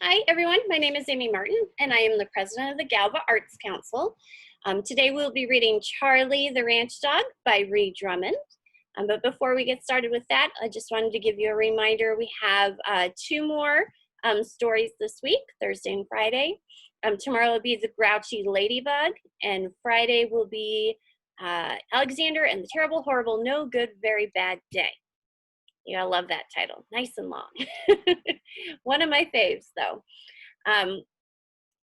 Hi, everyone. My name is Amy Martin, and I am the president of the Galva Arts Council. Today, we'll be reading Charlie the Ranch Dog by Ree Drummond. But before we get started with that, I just wanted to give you a reminder. We have two more stories this week, Thursday and Friday. Tomorrow will be The Grouchy Ladybug, and Friday will be Alexander and the Terrible, Horrible, No Good, Very Bad Day. You gotta love that title, nice and long. One of my faves, though.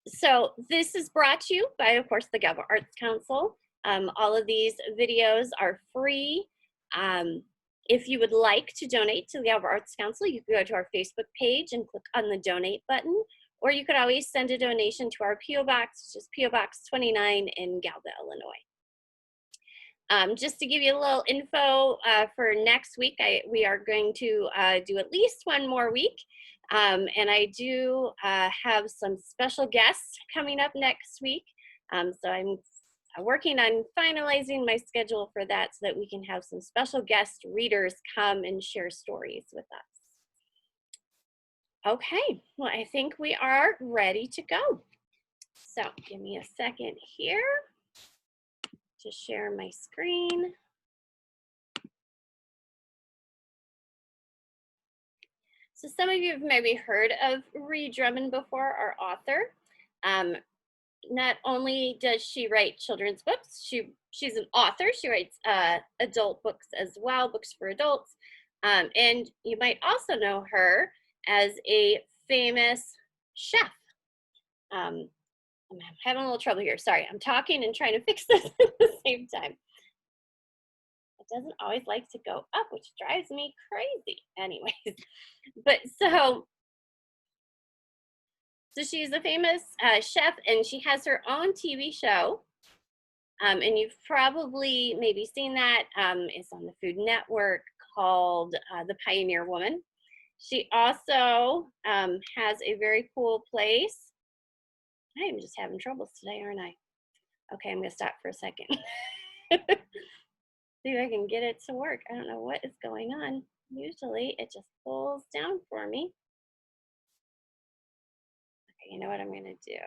So this is brought to you by, of course, the Galva Arts Council. All of these videos are free. If you would like to donate to the Galva Arts Council, you can go to our Facebook page and click on the donate button, or you could always send a donation to our P.O. Box, which is P.O. Box 29 in Galva, Illinois. Just to give you a little info for next week, we are going to do at least one more week. And I do have some special guests coming up next week. So I'm working on finalizing my schedule for that so that we can have some special guest readers come and share stories with us. Okay, well, I think we are ready to go. So give me a second here to share my screen. So some of you have maybe heard of Ree Drummond before, our author. Not only does she write children's books, she's an author. She writes adult books as well, books for adults. And you might also know her as a famous chef. I'm having a little trouble here. Sorry, I'm talking and trying to fix this at the same time. It doesn't always like to go up, which drives me crazy. Anyways, but so she's a famous chef, and she has her own TV show. And you've probably maybe seen that. It's on the Food Network, called The Pioneer Woman. She also has a very cool place. I am just having troubles today, aren't I? Okay, I'm gonna stop for a second. See if I can get it to work. I don't know what is going on. Usually it just pulls down for me. Okay, you know what I'm gonna do?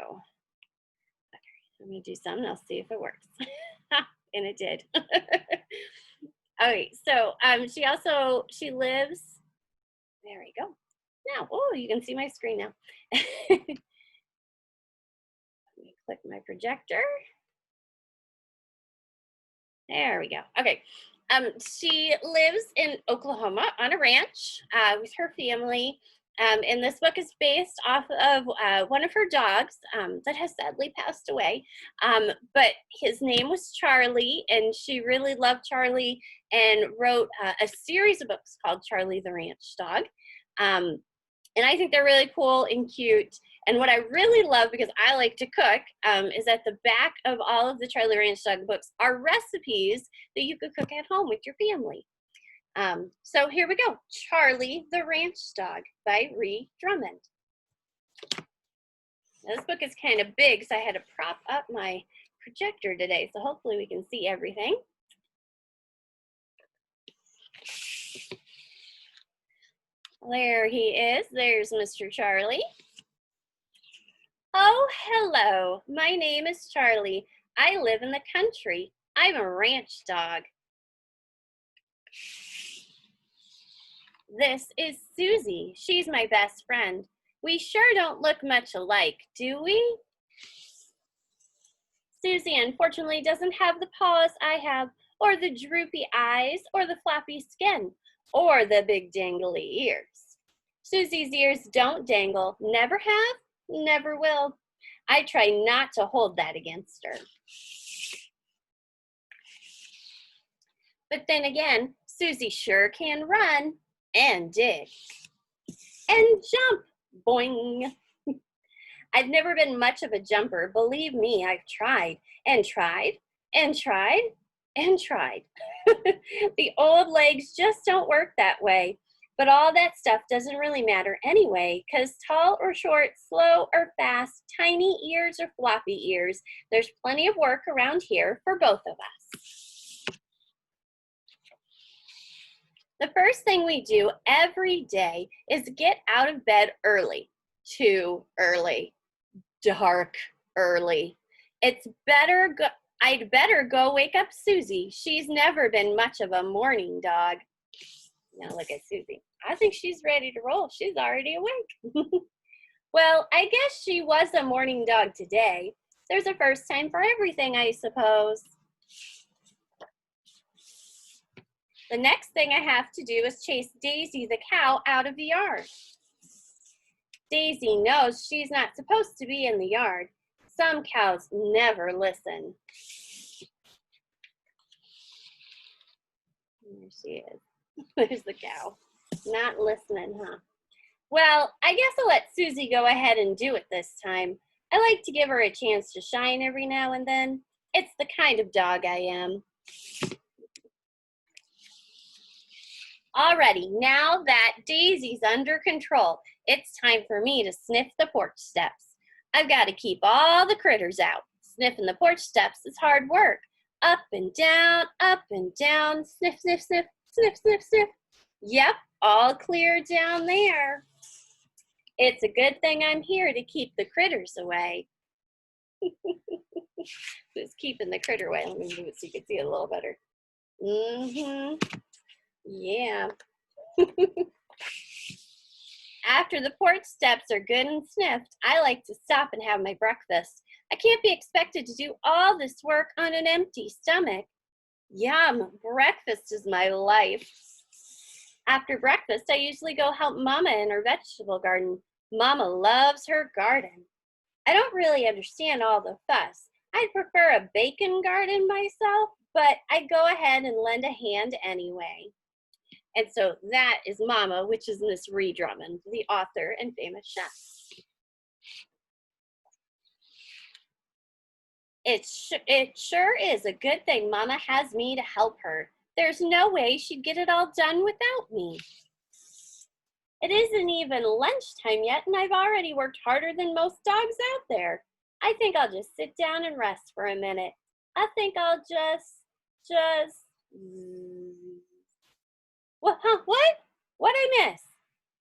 Okay, let me do something, I'll see if it works. And it did. Okay, so she lives, there we go. Now, oh, you can see my screen now. Let me click my projector. There we go. Okay. She lives in Oklahoma on a ranch with her family. And this book is based off of one of her dogs that has sadly passed away. But his name was Charlie, and she really loved Charlie and wrote a series of books called Charlie the Ranch Dog. And I think they're really cool and cute. And what I really love, because I like to cook, is at the back of all of the Charlie Ranch Dog books are recipes that you could cook at home with your family. So here we go. Charlie the Ranch Dog by Ree Drummond. Now, this book is kind of big, so I had to prop up my projector today, so hopefully we can see everything. There he is. There's Mr. Charlie. Oh, hello. My name is Charlie. I live in the country. I'm a ranch dog. This is Susie. She's my best friend. We sure don't look much alike, do we? Susie unfortunately doesn't have the paws I have, or the droopy eyes, or the floppy skin, or the big dangly ears. Susie's ears don't dangle, never have, never will. I try not to hold that against her. But then again, Susie sure can run and dig and jump, boing. I've never been much of a jumper. Believe me, I've tried and tried and tried and tried. The old legs just don't work that way. But all that stuff doesn't really matter anyway, because tall or short, slow or fast, tiny ears or floppy ears, there's plenty of work around here for both of us. The first thing we do every day is get out of bed early. too early. Dark early. It's better go. I'd better go wake up Susie. She's never been much of a morning dog. Now look at Susie. I think she's ready to roll. She's already awake. Well, I guess she was a morning dog today. There's a first time for everything, I suppose. The next thing I have to do is chase Daisy the cow out of the yard. Daisy knows she's not supposed to be in the yard. Some cows never listen. There she is. There's the cow. Not listening, huh? Well, I guess I'll let Susie go ahead and do it this time. I like to give her a chance to shine every now and then. It's the kind of dog I am. Alrighty, now that Daisy's under control, it's time for me to sniff the porch steps. I've got to keep all the critters out. Sniffing the porch steps is hard work. Up and down, sniff, sniff, sniff, sniff, sniff, sniff. Yep, all clear down there. It's a good thing I'm here to keep the critters away. Who's keeping the critter away? Let me move it so you can see it a little better. Yeah. After the porch steps are good and sniffed, I like to stop and have my breakfast. I can't be expected to do all this work on an empty stomach. Yum, breakfast is my life. After breakfast, I usually go help Mama in her vegetable garden. Mama loves her garden. I don't really understand all the fuss. I'd prefer a bacon garden myself, but I go ahead and lend a hand anyway. And so that is Mama, which is Miss Ree Drummond, the author and famous chef. It sure is a good thing Mama has me to help her. There's no way she'd get it all done without me. It isn't even lunchtime yet, and I've already worked harder than most dogs out there. I think I'll just sit down and rest for a minute. I think I'll just... What? What'd I miss?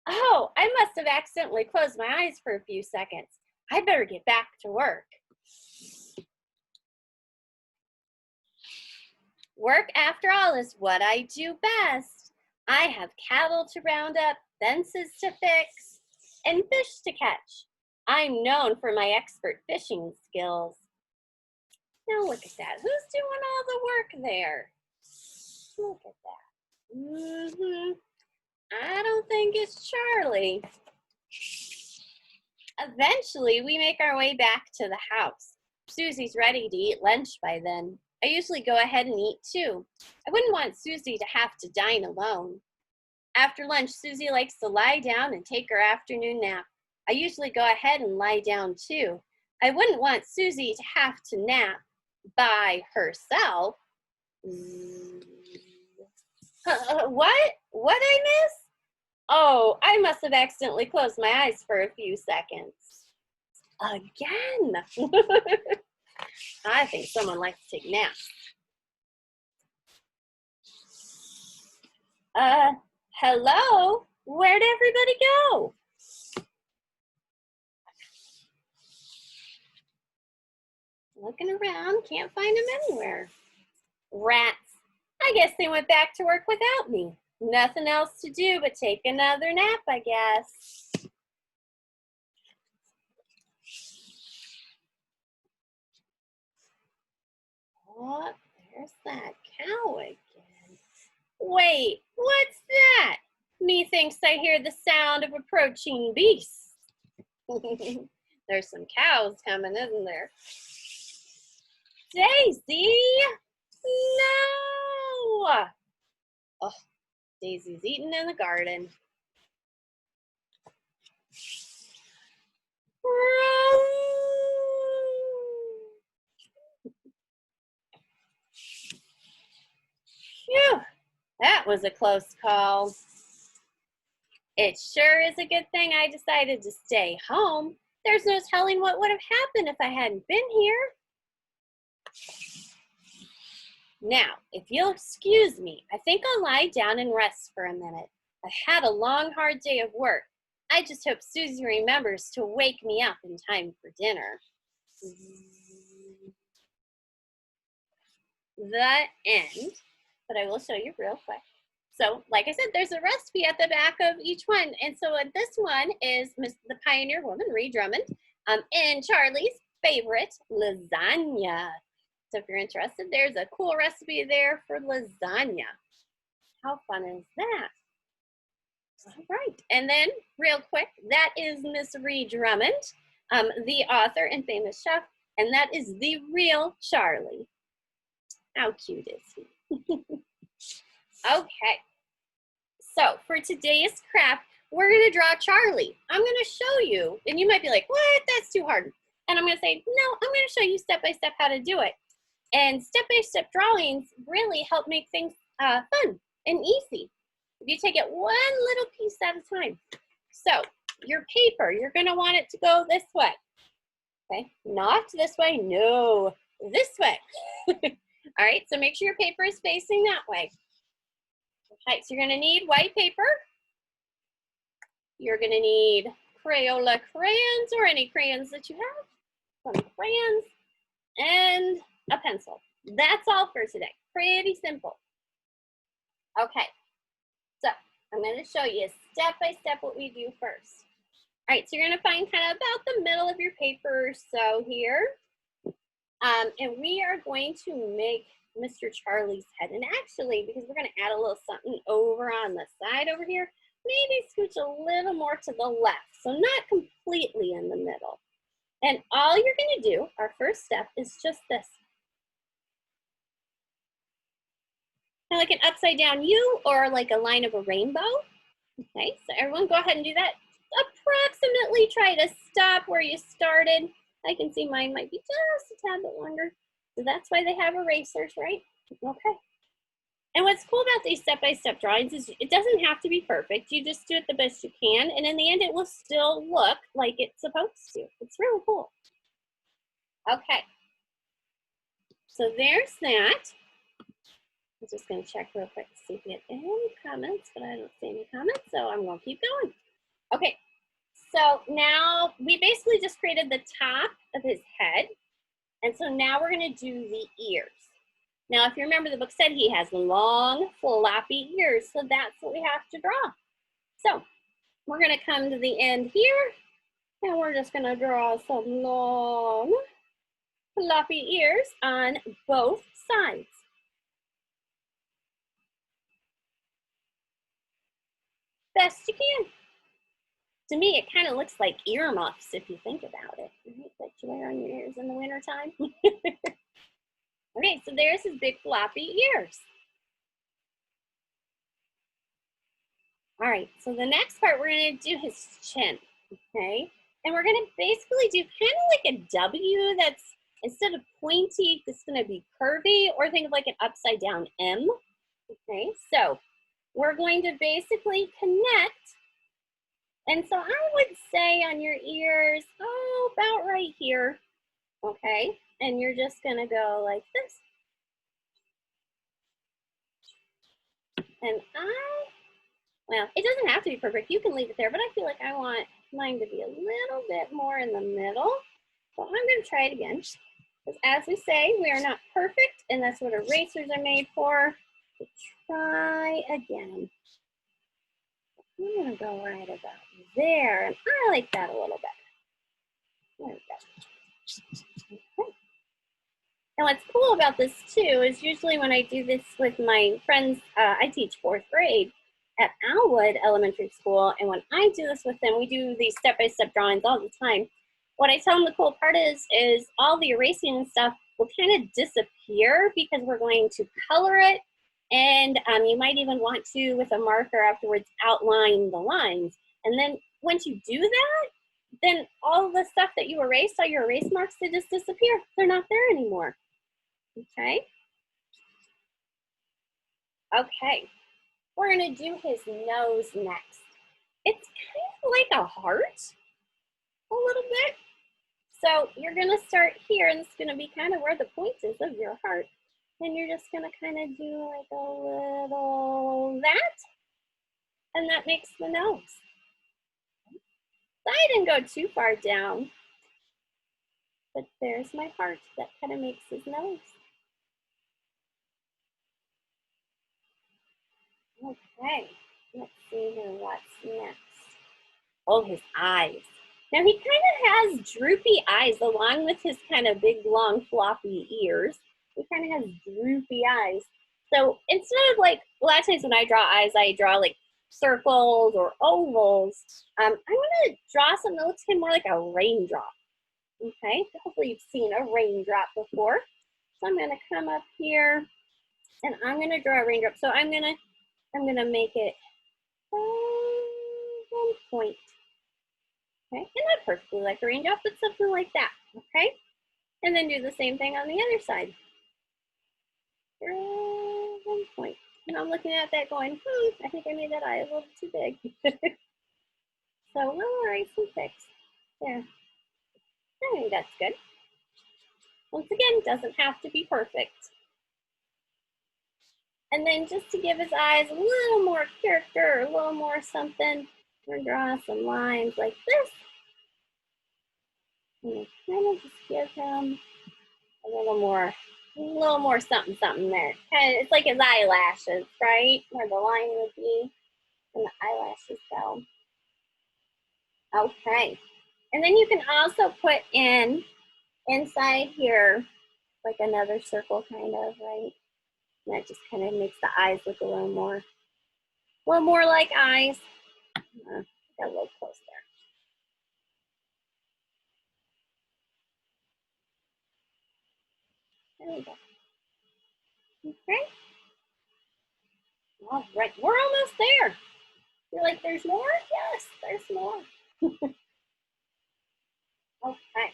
Oh, I must have accidentally closed my eyes for a few seconds. I'd better get back to work. Work, after all, is what I do best. I have cattle to round up, fences to fix, and fish to catch. I'm known for my expert fishing skills. Now look at that. Who's doing all the work there? Look at that. I don't think it's Charlie. Eventually, we make our way back to the house. Susie's ready to eat lunch by then. I usually go ahead and eat too. I wouldn't want Susie to have to dine alone. After lunch, Susie likes to lie down and take her afternoon nap. I usually go ahead and lie down too. I wouldn't want Susie to have to nap by herself. What? What'd I miss? Oh, I must have accidentally closed my eyes for a few seconds. Again. I think someone likes to take naps. Hello? Where'd everybody go? Looking around, can't find them anywhere. Rats. I guess they went back to work without me. Nothing else to do but take another nap, I guess. Oh, there's that cow again. Wait, what's that? Methinks I hear the sound of approaching beasts. There's some cows coming, isn't there? Daisy! No! Oh, Daisy's eating in the garden. Phew, that was a close call. It sure is a good thing I decided to stay home. There's no telling what would have happened if I hadn't been here. Now, if you'll excuse me, I think I'll lie down and rest for a minute. I've had a long, hard day of work. I just hope Susie remembers to wake me up in time for dinner. The end, but I will show you real quick. So like I said, there's a recipe at the back of each one. And so this one is the Pioneer Woman, Ree Drummond, and Charlie's favorite, lasagna. So if you're interested, there's a cool recipe there for lasagna. How fun is that? All right, and then real quick, that is Miss Ree Drummond, the author and famous chef, and that is the real Charlie. How cute is he? Okay, so for today's craft, we're gonna draw Charlie. I'm gonna show you, and you might be like, what, that's too hard. And I'm gonna say, no, I'm gonna show you step by step how to do it. And step-by-step drawings really help make things fun and easy. If you take it one little piece at a time. So your paper, you're gonna want it to go this way. Okay, not this way, no, this way. All right, so make sure your paper is facing that way. Okay, so you're gonna need white paper. You're gonna need Crayola crayons or any crayons that you have. Some crayons and a pencil. That's all for today. Pretty simple. Okay, so I'm going to show you step by step what we do first. All right, so you're going to find kind of about the middle of your paper, so here. And we are going to make Mr. Charlie's head. And actually, because we're going to add a little something over on the side over here, maybe scooch a little more to the left, so not completely in the middle. And all you're going to do, our first step, is just this. Kind of like an upside down U or like a line of a rainbow. Okay, so everyone go ahead and do that. Approximately try to stop where you started. I can see mine might be just a tad bit longer. So that's why they have erasers, right? Okay. And what's cool about these step-by-step drawings is it doesn't have to be perfect. You just do it the best you can. And in the end, it will still look like it's supposed to. It's really cool. Okay. So there's that. I'm just going to check real quick to see if we have any comments, but I don't see any comments, so I'm going to keep going. Okay, so now we basically just created the top of his head, and so now we're going to do the ears. Now, if you remember, the book said he has long, floppy ears, so that's what we have to draw. So we're going to come to the end here, and we're just going to draw some long, floppy ears on both sides. Best you can. To me, it kind of looks like earmuffs if you think about it, right? That you wear on your ears in the wintertime. Okay, so there's his big floppy ears. All right, so the next part, we're gonna do his chin, okay? And we're gonna basically do kind of like a W that's, instead of pointy, it's gonna be curvy, or think of like an upside down M, okay? So we're going to basically connect. And so I would say on your ears, oh, about right here, okay? And you're just gonna go like this. And well, it doesn't have to be perfect. You can leave it there, but I feel like I want mine to be a little bit more in the middle. So I'm gonna try it again. Because as we say, we are not perfect, and that's what erasers are made for. So try again. I'm gonna go right about there, and I like that a little better. There we go. Okay. And what's cool about this too is usually when I do this with my friends, I teach 4th grade at Alwood Elementary School, and when I do this with them, we do these step-by-step drawings all the time. What I tell them the cool part is all the erasing and stuff will kind of disappear because we're going to color it, and you might even want to, with a marker afterwards, outline the lines. And then once you do that, then all the stuff that you erased, all your erase marks, they just disappear. They're not there anymore. Okay. Okay. We're gonna do his nose next. It's kind of like a heart, a little bit. So you're gonna start here, and it's gonna be kind of where the point is of your heart. And you're just gonna kind of do like a little that, and that makes the nose. I didn't go too far down. But there's my heart. That kind of makes his nose. Okay, let's see here what's next. Oh, his eyes. Now he kind of has droopy eyes along with his kind of big, long, floppy ears. He kind of has droopy eyes. So instead of like, a lot of times when I draw eyes, I draw like circles or ovals. I'm gonna draw something that looks kind of more like a raindrop. Okay, hopefully you've seen a raindrop before. So I'm gonna come up here and I'm gonna draw a raindrop. So I'm gonna make it 1 point. Okay, and not perfectly like a raindrop, but something like that. Okay, and then do the same thing on the other side. 1 point. And I'm looking at that going, I think I made that eye a little too big. So we'll erase and fix. There. I think that's good. Once again, doesn't have to be perfect. And then just to give his eyes a little more character, a little more something, we're gonna draw some lines like this. And kind of just give him a little more something there. Kind of, it's like his eyelashes, right? Where the line would be and the eyelashes go. Okay. And then you can also put in inside here, like another circle kind of, right? And that just kind of makes the eyes look a little more like eyes. Got a little close there. There we go. Okay. All right, we're almost there. You're like, there's more? Yes, there's more. Okay.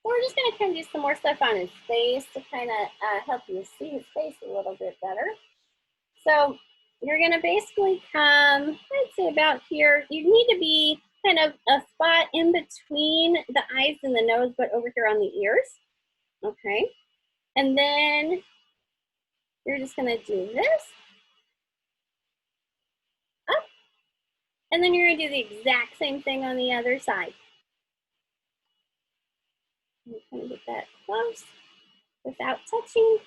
So we're just gonna kind of do some more stuff on his face to kind of help you see his face a little bit better. So you're gonna basically come, I'd say about here. You need to be kind of a spot in between the eyes and the nose, but over here on the ears. Okay. And then you're just gonna do this. Up. And then you're gonna do the exact same thing on the other side. I'm gonna get that close without touching.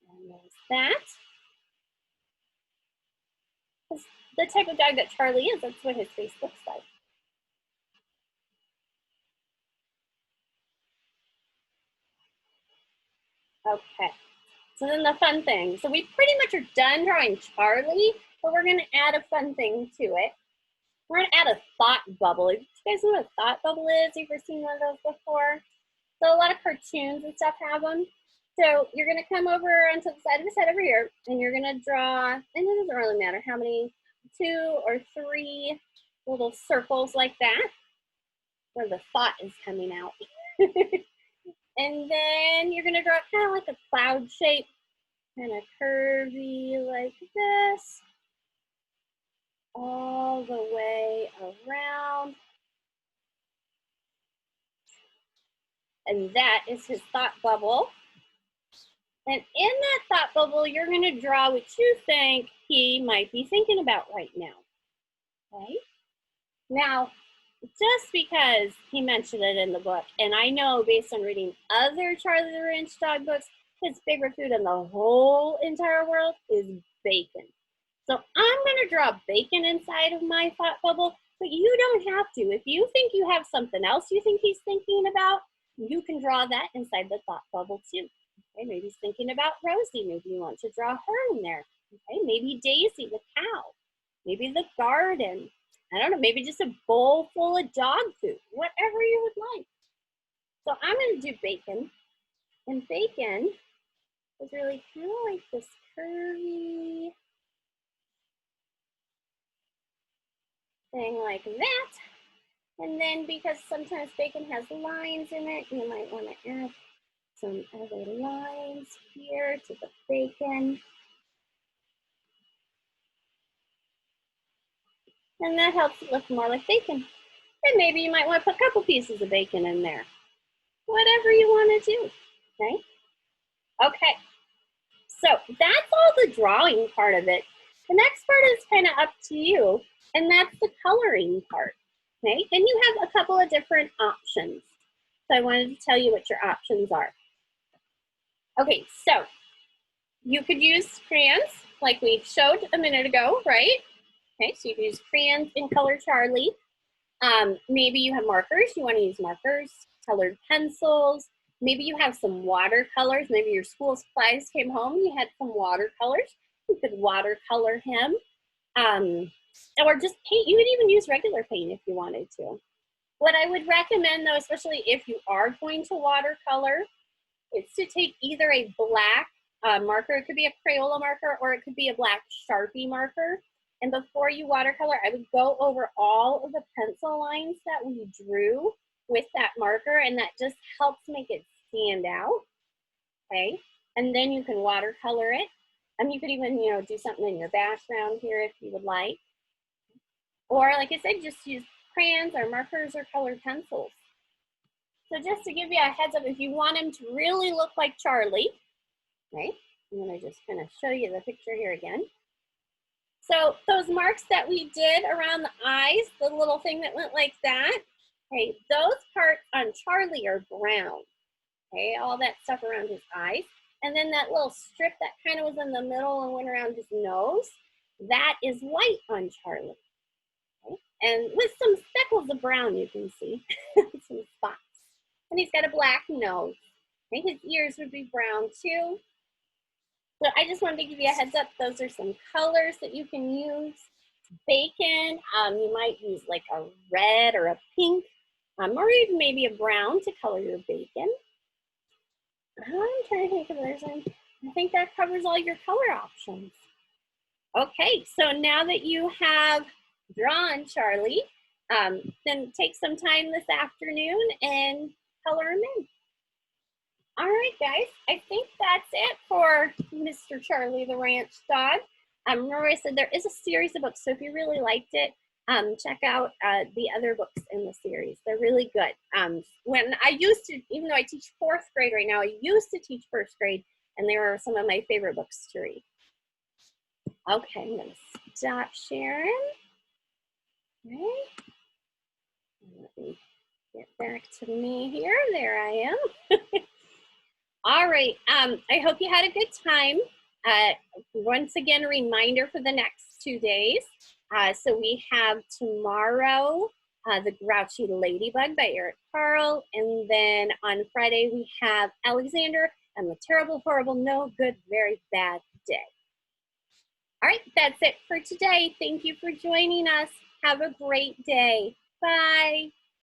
And there's that. The type of dog that Charlie is, that's what his face looks like. Okay, so then the fun thing. So we pretty much are done drawing Charlie, but we're gonna add a fun thing to it. We're gonna add a thought bubble. Do you guys know what a thought bubble is? You've ever seen one of those before? So a lot of cartoons and stuff have them. So you're gonna come over onto the side of his head over here, and you're gonna draw, and it doesn't really matter how many, 2 or 3 little circles like that, where the thought is coming out. And then you're gonna draw it kind of like a cloud shape, kind of curvy like this, all the way around. And that is his thought bubble. And in that thought bubble, you're gonna draw what you think he might be thinking about right now, okay? Now, just because he mentioned it in the book, and I know based on reading other Charlie the Ranch dog books, his favorite food in the whole entire world is bacon. So I'm gonna draw bacon inside of my thought bubble, but you don't have to. If you think you have something else you think he's thinking about, you can draw that inside the thought bubble too. Okay, maybe he's thinking about Rosie. Maybe you want to draw her in there. Okay, maybe Daisy the cow. Maybe the garden. I don't know, maybe just a bowl full of dog food, whatever you would like. So I'm gonna do bacon. And bacon is really kind of like this curvy thing like that. And then because sometimes bacon has lines in it, you might want to add some other lines here to the bacon. And that helps it look more like bacon. And maybe you might want to put a couple pieces of bacon in there. Whatever you want to do, okay? Okay, so that's all the drawing part of it. The next part is kind of up to you, and that's the coloring part, okay? And you have a couple of different options. So I wanted to tell you what your options are. Okay, so you could use crayons like we showed a minute ago, right? Okay, so you can use crayons in Color Charlie. Maybe you have markers, you want to use markers, colored pencils. Maybe you have some watercolors. Maybe your school supplies came home and you had some watercolors. You could watercolor him. Or just paint. You could even use regular paint if you wanted to. What I would recommend though, especially if you are going to watercolor, is to take either a black marker, it could be a Crayola marker, or it could be a black Sharpie marker. And before you watercolor, I would go over all of the pencil lines that we drew with that marker, and that just helps make it stand out, okay? And then you can watercolor it. You could even, do something in your background here if you would like. Or like I said, just use crayons or markers or colored pencils. So just to give you a heads up, if you want him to really look like Charlie, okay, I'm gonna just kind of show you the picture here again. So those marks that we did around the eyes, the little thing that went like that, okay, those parts on Charlie are brown, okay, all that stuff around his eyes. And then that little strip that kind of was in the middle and went around his nose, that is white on Charlie. Okay? And with some speckles of brown, you can see, some spots. And he's got a black nose. Okay? His ears would be brown too. So I just wanted to give you a heads up. Those are some colors that you can use. Bacon, you might use like a red or a pink, or even maybe a brown to color your bacon. I'm trying to think if there's any. I think that covers all your color options. Okay, so now that you have drawn Charlie, then take some time this afternoon and color him in. All right, guys, I think that's it for Mr. Charlie the Ranch Dog. Remember I said there is a series of books, so if you really liked it, check out the other books in the series. They're really good. When I used to, even though I teach 4th grade right now, I used to teach 1st grade, and they were some of my favorite books to read. Okay, I'm gonna stop sharing. Okay. Let me get back to me here. There I am. All right, I hope you had a good time. Once again, a reminder for the next 2 days. So we have tomorrow, The Grouchy Ladybug by Eric Carle. And then on Friday, we have Alexander and the Terrible, Horrible, No Good, Very Bad Day. All right, that's it for today. Thank you for joining us. Have a great day. Bye.